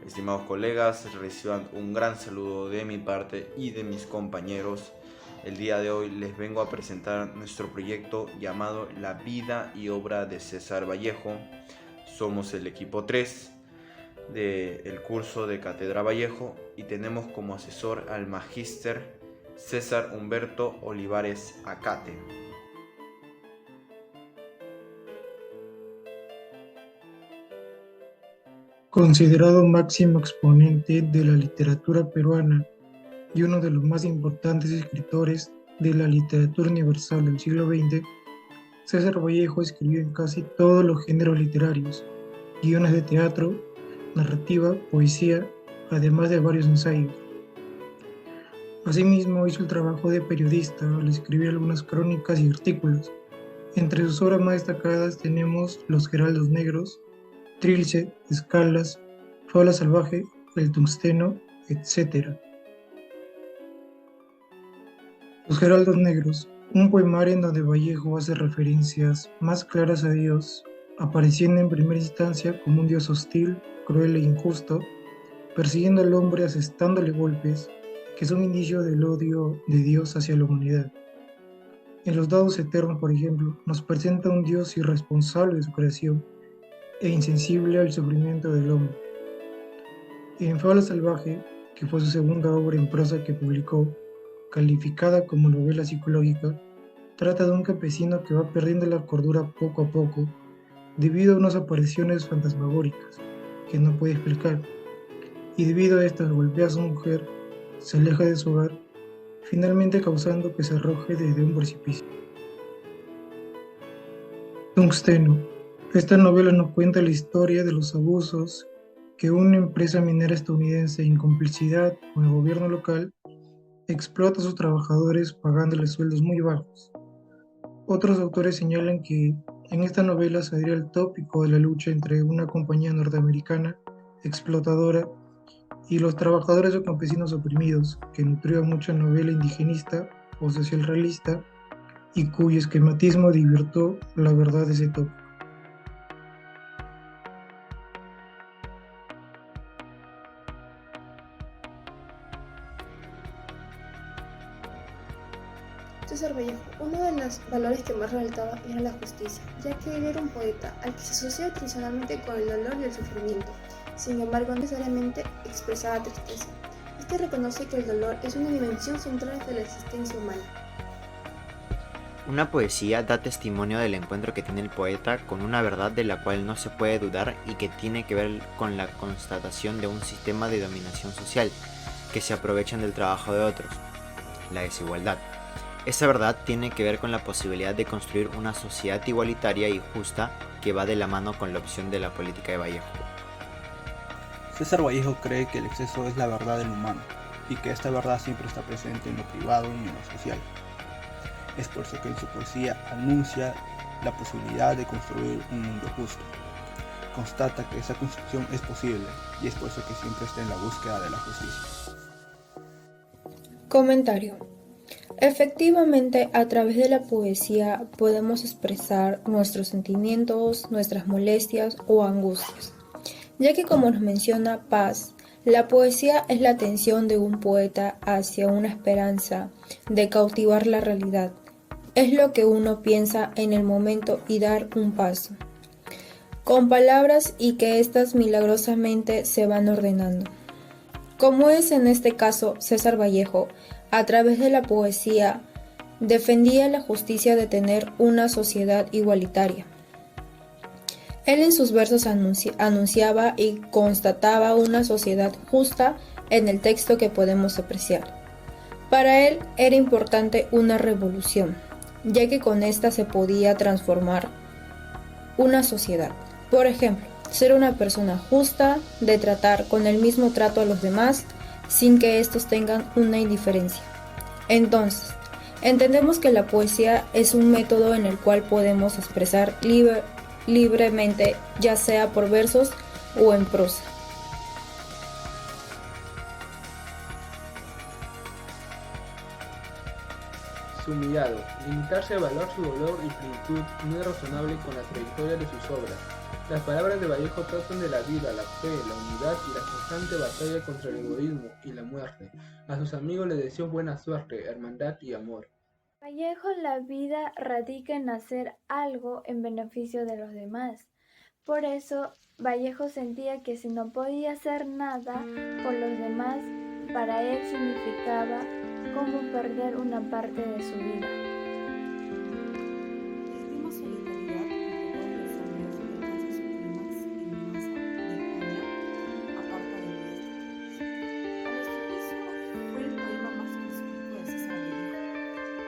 Estimados colegas, reciban un gran saludo de mi parte y de mis compañeros. El día de hoy les vengo a presentar nuestro proyecto llamado La vida y obra de César Vallejo. Somos el equipo 3 del curso de Cátedra Vallejo y tenemos como asesor al magíster César Humberto Olivares Acate. Considerado máximo exponente de la literatura peruana y uno de los más importantes escritores de la literatura universal del siglo XX, César Vallejo escribió en casi todos los géneros literarios, guiones de teatro, narrativa, poesía, además de varios ensayos. Asimismo, hizo el trabajo de periodista al escribir algunas crónicas y artículos. Entre sus obras más destacadas tenemos Los Heraldos Negros, Trilce, Escalas, Fábula Salvaje, El Tungsteno, etc. Los Heraldos Negros, un poemario en donde Vallejo hace referencias más claras a Dios, apareciendo en primera instancia como un Dios hostil, cruel e injusto, persiguiendo al hombre asestándole golpes, que son indicios del odio de Dios hacia la humanidad. En Los Dados Eternos, por ejemplo, nos presenta un Dios irresponsable de su creación e insensible al sufrimiento del hombre. En Fábula Salvaje, que fue su segunda obra en prosa que publicó, calificada como novela psicológica, trata de un campesino que va perdiendo la cordura poco a poco debido a unas apariciones fantasmagóricas que no puede explicar, y debido a estas golpea a su mujer, se aleja de su hogar, finalmente causando que se arroje desde un precipicio. Tungsteno. Esta novela nos cuenta la historia de los abusos que una empresa minera estadounidense, en complicidad con el gobierno local, explota a sus trabajadores pagándoles sueldos muy bajos. Otros autores señalan que en esta novela saldría el tópico de la lucha entre una compañía norteamericana explotadora y los trabajadores o campesinos oprimidos, que nutrió mucha novela indigenista o social realista y cuyo esquematismo divirtió la verdad de ese tópico. César Vallejo, uno de los valores que más resaltaba era la justicia, ya que él era un poeta al que se asocia tradicionalmente con el dolor y el sufrimiento. Sin embargo, no necesariamente expresaba tristeza. Este reconoce que el dolor es una dimensión central de la existencia humana. Una poesía da testimonio del encuentro que tiene el poeta con una verdad de la cual no se puede dudar y que tiene que ver con la constatación de un sistema de dominación social, que se aprovechan del trabajo de otros, la desigualdad. Esa verdad tiene que ver con la posibilidad de construir una sociedad igualitaria y justa que va de la mano con la opción de la política de Vallejo. César Vallejo cree que el exceso es la verdad del humano y que esta verdad siempre está presente en lo privado y en lo social. Es por eso que en su poesía anuncia la posibilidad de construir un mundo justo. Constata que esa construcción es posible y es por eso que siempre está en la búsqueda de la justicia. Comentario. Efectivamente, a través de la poesía podemos expresar nuestros sentimientos, nuestras molestias o angustias, ya que como nos menciona Paz, la poesía es la atención de un poeta hacia una esperanza de cautivar la realidad. Es lo que uno piensa en el momento y dar un paso, con palabras y que éstas milagrosamente se van ordenando. Como es en este caso César Vallejo, a través de la poesía, defendía la justicia de tener una sociedad igualitaria. Él en sus versos anunciaba y constataba una sociedad justa en el texto que podemos apreciar. Para él era importante una revolución, ya que con esta se podía transformar una sociedad. Por ejemplo, ser una persona justa, de tratar con el mismo trato a los demás, sin que estos tengan una indiferencia. Entonces, entendemos que la poesía es un método en el cual podemos expresar libremente, ya sea por versos o en prosa. humillado. Limitarse a evaluar su dolor y plenitud no es razonable con la trayectoria de sus obras. Las palabras de Vallejo tratan de la vida, la fe, la unidad y la constante batalla contra el egoísmo y la muerte. A sus amigos les deseó buena suerte, hermandad y amor. Vallejo, la vida radica en hacer algo en beneficio de los demás. Por eso, Vallejo sentía que si no podía hacer nada por los demás, para él significaba como perder una parte de su vida. Sentimos solidaridad entre todos los amigos y primas de España, aparte de nuestro país. A nuestro juicio, fue el poema más conspicuo de César Vallejo.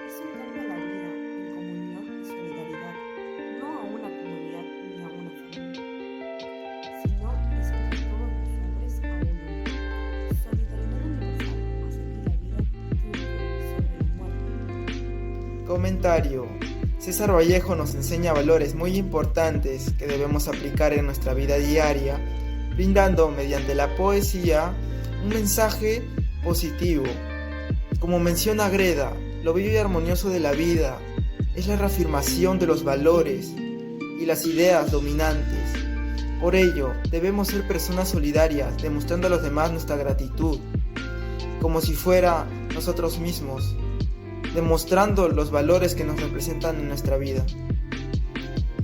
Es un canto a la vida en comunión y solidaridad, no a una comunidad ni a una familia, sino es entre todos los hombres a un hombre. Solidaridad universal hace que la vida triunfe sobre la muerte. Comentario. César Vallejo nos enseña valores muy importantes que debemos aplicar en nuestra vida diaria, brindando mediante la poesía un mensaje positivo. Como menciona Greda, lo bello y armonioso de la vida es la reafirmación de los valores y las ideas dominantes. Por ello, debemos ser personas solidarias, demostrando a los demás nuestra gratitud, como si fuera nosotros mismos, demostrando los valores que nos representan en nuestra vida.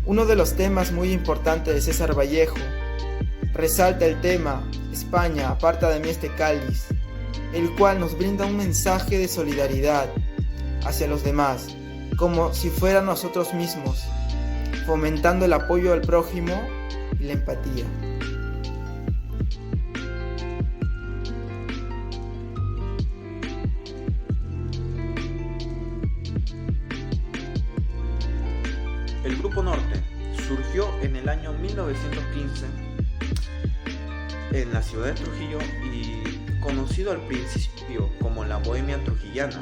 Uno de los temas muy importantes de César Vallejo resalta el tema España, aparta de mí este cáliz, el cual nos brinda un mensaje de solidaridad hacia los demás, como si fueran nosotros mismos, fomentando el apoyo al prójimo y la empatía. El Grupo Norte surgió en el año 1915 en la ciudad de Trujillo y conocido al principio como la Bohemia Trujillana,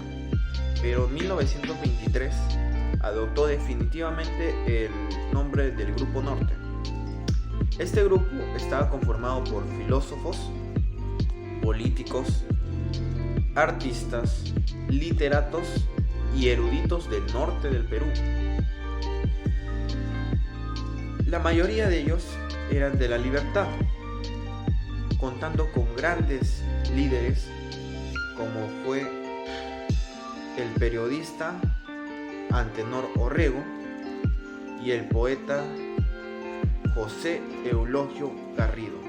pero en 1923 adoptó definitivamente el nombre del Grupo Norte. Este grupo estaba conformado por filósofos, políticos, artistas, literatos y eruditos del norte del Perú. La mayoría de ellos eran de la libertad, contando con grandes líderes como fue el periodista Antenor Orrego y el poeta José Eulogio Garrido.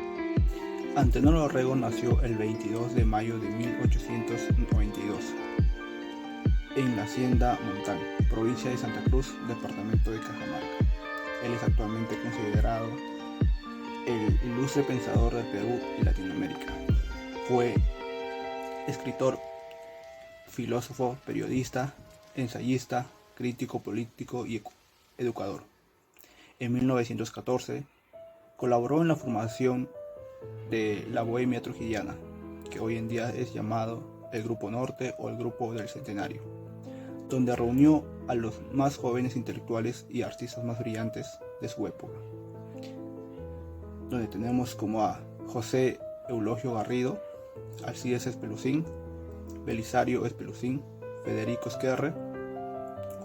Antenor Orrego nació el 22 de mayo de 1892 en la Hacienda Montán, provincia de Santa Cruz, departamento de Cajamarca. Él es actualmente considerado el ilustre pensador del Perú y Latinoamérica. Fue escritor, filósofo, periodista, ensayista, crítico político y educador. En 1914 colaboró en la formación de la Bohemia Trujillana, que hoy en día es llamado el Grupo Norte o el Grupo del Centenario, donde reunió a los más jóvenes intelectuales y artistas más brillantes de su época, donde tenemos como a José Eulogio Garrido, Alcides Espelucín, Belisario Espelucín, Federico Esquerre,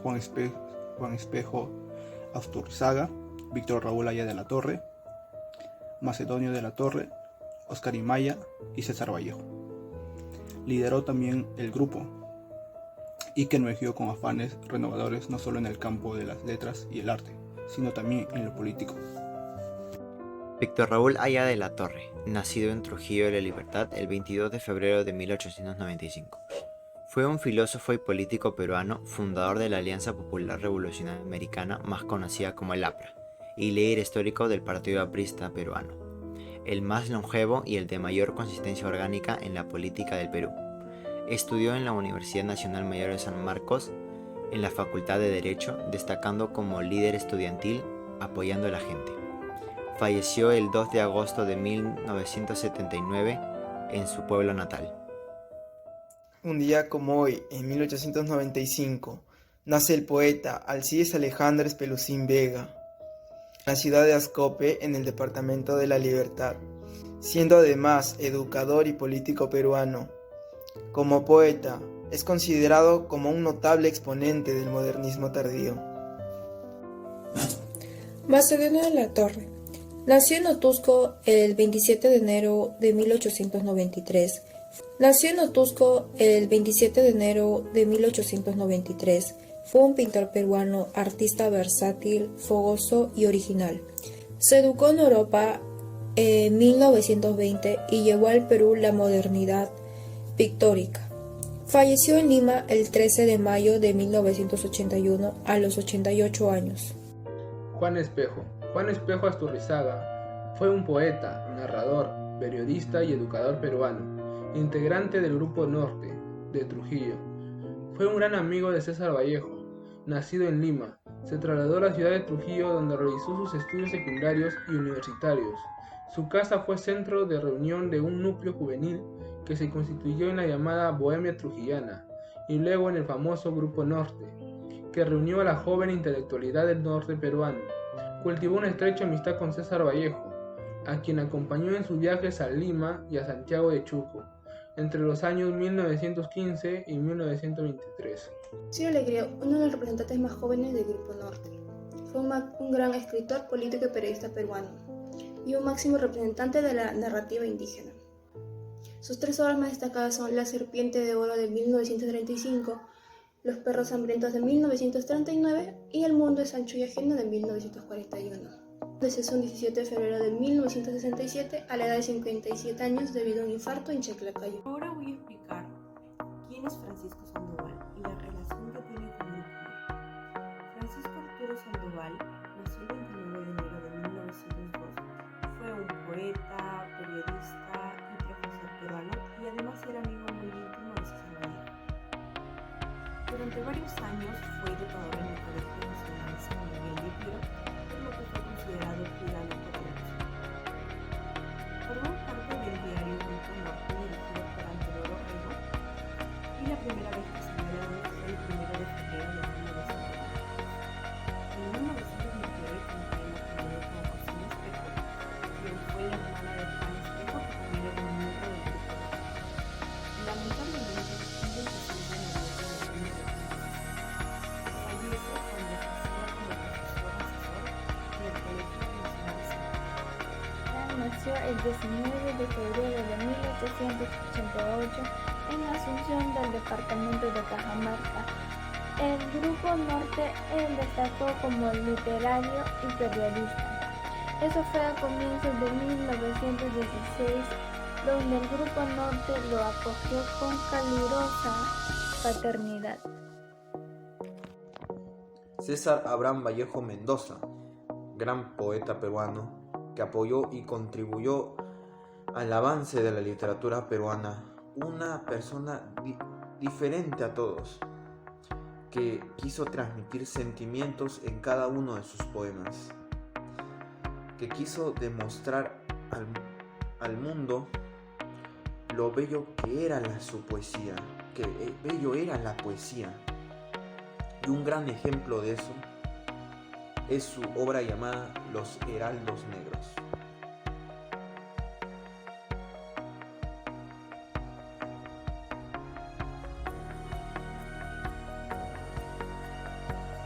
Juan Espejo Asturrizaga, Víctor Raúl Aya de la Torre, Macedonio de la Torre, Oscar Imaya y César Vallejo. Lideró también el grupo y que emergió con afanes renovadores no solo en el campo de las letras y el arte, sino también en lo político. Víctor Raúl Aya de la Torre, nacido en Trujillo de la Libertad el 22 de febrero de 1895. Fue un filósofo y político peruano, fundador de la Alianza Popular Revolucionaria Americana, más conocida como el APRA, y líder histórico del Partido Aprista peruano, el más longevo y el de mayor consistencia orgánica en la política del Perú. Estudió en la Universidad Nacional Mayor de San Marcos, en la Facultad de Derecho, destacando como líder estudiantil, apoyando a la gente. Falleció el 2 de agosto de 1979 en su pueblo natal. Un día como hoy, en 1895, nace el poeta Alcides Alejandro Espelucín Vega, en la ciudad de Ascope, en el departamento de La Libertad, siendo además educador y político peruano. Como poeta, Es considerado como un notable exponente del modernismo tardío. Macedonio de la Torre. Nació en Otusco el 27 de enero de 1893. Fue un pintor peruano, artista versátil, fogoso y original. Se educó en Europa en 1920 y llevó al Perú la modernidad pictórica. Falleció en Lima el 13 de mayo de 1981 a los 88 años. Juan Espejo. Juan Espejo Asturrizaga fue un poeta, narrador, periodista y educador peruano, integrante del Grupo Norte, de Trujillo. Fue un gran amigo de César Vallejo. Nacido en Lima, se trasladó a la ciudad de Trujillo, donde realizó sus estudios secundarios y universitarios. Su casa fue centro de reunión de un núcleo juvenil que se constituyó en la llamada Bohemia Trujillana y luego en el famoso Grupo Norte, que reunió a la joven intelectualidad del norte peruano. Cultivó una estrecha amistad con César Vallejo, a quien acompañó en sus viajes a Lima y a Santiago de Chuco, entre los años 1915 y 1923. Ciro Alegría, uno de los representantes más jóvenes del Grupo Norte. Fue un gran escritor, político y periodista peruano, y un máximo representante de la narrativa indígena. Sus tres obras más destacadas son La Serpiente de Oro de 1935, Los Perros Hambrientos de 1939 y El Mundo es Ancho y Ajeno de 1941. Deceso un 17 de febrero de 1967 a la edad de 57 años debido a un infarto en Chaclacayo. Ahora voy a explicar quién es Francisco Sandoval y la relación que tiene con el Grupo Norte. Francisco Arturo Sandoval nació el 29 de enero de 1902. Fue un poeta, periodista y profesor peruano y además era amigo muy íntimo de César Vallejo. Durante varios años fue educador en el Colegio Nacional San Miguel de Piro, por lo que fue considerado pilar por la nación. Formó parte del diario Grupo Norte dirigido por Antenor Orrego y la primera vez que se dio a la luz fue el 1 de febrero de 1920. En 1928 contrae matrimonio con José Espejo, quien fue la hermana de Juan Espejo, que también era un miembro del Grupo Norte. Lamentablemente, un 26 de noviembre de 1915, fallece cuando ejercía como profesor asesor en el Colegio Nacional San Miguel. Nació el 19 de febrero de 1888 en Asunción del departamento de Cajamarca. El Grupo Norte destacó como literario y periodista. Eso fue a comienzos de 1916, donde el Grupo Norte lo acogió con calurosa paternidad. César Abraham Vallejo Mendoza, gran poeta peruano, que apoyó y contribuyó al avance de la literatura peruana, una persona diferente a todos, que quiso transmitir sentimientos en cada uno de sus poemas, que quiso demostrar al mundo lo bello que era su poesía, que bello era la poesía. Y un gran ejemplo de eso es su obra llamada Los Heraldos Negros.